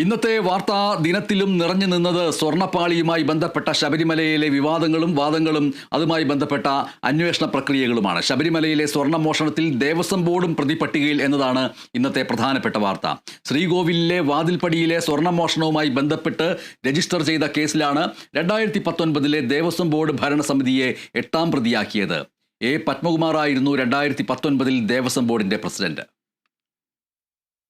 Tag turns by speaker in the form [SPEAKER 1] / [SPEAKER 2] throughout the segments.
[SPEAKER 1] ഇന്നത്തെ വാർത്താ ദിനത്തിലും നിറഞ്ഞു നിന്നത് സ്വർണ്ണപ്പാളിയുമായി ബന്ധപ്പെട്ട ശബരിമലയിലെ വിവാദങ്ങളും വാദങ്ങളും അതുമായി ബന്ധപ്പെട്ട അന്വേഷണ പ്രക്രിയകളുമാണ്. ശബരിമലയിലെ സ്വർണ്ണമോഷണത്തിൽ ദേവസ്വം ബോർഡും പ്രതിപട്ടികയിൽ എന്നതാണ് ഇന്നത്തെ പ്രധാനപ്പെട്ട വാർത്ത. ശ്രീകോവിലിലെ വാതിൽപ്പടിയിലെ സ്വർണ്ണമോഷണവുമായി ബന്ധപ്പെട്ട് രജിസ്റ്റർ ചെയ്ത കേസിലാണ് 2019 ദേവസ്വം ബോർഡ് ഭരണസമിതിയെ 8ാം പ്രതിയാക്കിയത്. എ പത്മകുമാറായിരുന്നു 2019 ദേവസ്വം ബോർഡിന്റെ പ്രസിഡന്റ്.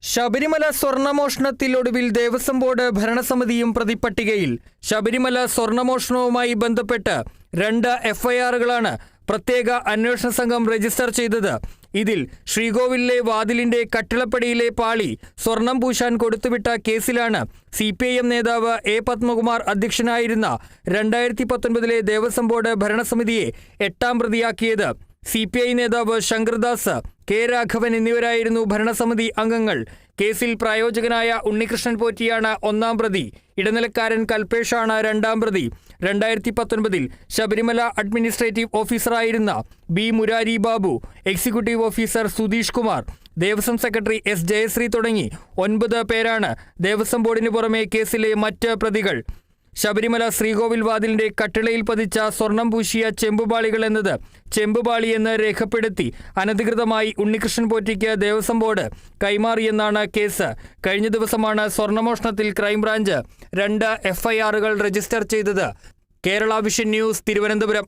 [SPEAKER 2] ശബരിമല സ്വർണ്ണമോഷണത്തിലൊടുവിൽ ദേവസ്വം ബോർഡ് ഭരണസമിതിയും പ്രതിപട്ടികയിൽ. ശബരിമല സ്വർണ്ണമോഷണവുമായി ബന്ധപ്പെട്ട് 2 എഫ്ഐആറുകളാണ് പ്രത്യേക അന്വേഷണ സംഘം രജിസ്റ്റർ ചെയ്തത്. ഇതിൽ ശ്രീകോവിലിലെ വാതിലിന്റെ കട്ടിളപ്പടിയിലെ പാളി സ്വർണം പൂശാൻ കൊടുത്തുവിട്ട കേസിലാണ് CPIM നേതാവ് എ പത്മകുമാർ അധ്യക്ഷനായിരുന്ന 2019 ദേവസ്വം ബോർഡ് ഭരണസമിതിയെ 8ാം പ്രതിയാക്കിയത്. CPI നേതാവ് ശങ്കർദാസ്, കെ രാഘവൻ എന്നിവരായിരുന്നു ഭരണസമിതി അംഗങ്ങൾ. കേസിൽ പ്രായോജകനായ ഉണ്ണികൃഷ്ണൻ പോറ്റിയാണ് 1ാം പ്രതി. ഇടനിലക്കാരൻ കൽപേഷാണ് 2ാം പ്രതി. 2019 ശബരിമല അഡ്മിനിസ്ട്രേറ്റീവ് ഓഫീസറായിരുന്ന B Murari Babu, executive officer Sudheesh Kumar, Devaswom secretary S Jayasree തുടങ്ങി 9 പേരാണ് ദേവസ്വം ബോർഡിന് പുറമെ കേസിലെ മറ്റ് പ്രതികൾ. ശബരിമല ശ്രീകോവിൽ വാതിലിന്റെ കട്ടിളയിൽ പതിച്ച സ്വർണം പൂശിയ ചെമ്പുപാളികൾ എന്നത് ചെമ്പുപാളി എന്ന് രേഖപ്പെടുത്തി അനധികൃതമായി ഉണ്ണികൃഷ്ണൻ പോറ്റിക്ക് ദേവസ്വം ബോർഡ് കൈമാറിയെന്നാണ് കേസ്. കഴിഞ്ഞ ദിവസമാണ് സ്വർണ്ണമോഷണത്തിൽ ക്രൈംബ്രാഞ്ച് 2 എഫ്ഐആറുകൾ രജിസ്റ്റർ ചെയ്തത്. Kerala vision news, Thiruvananthapuram.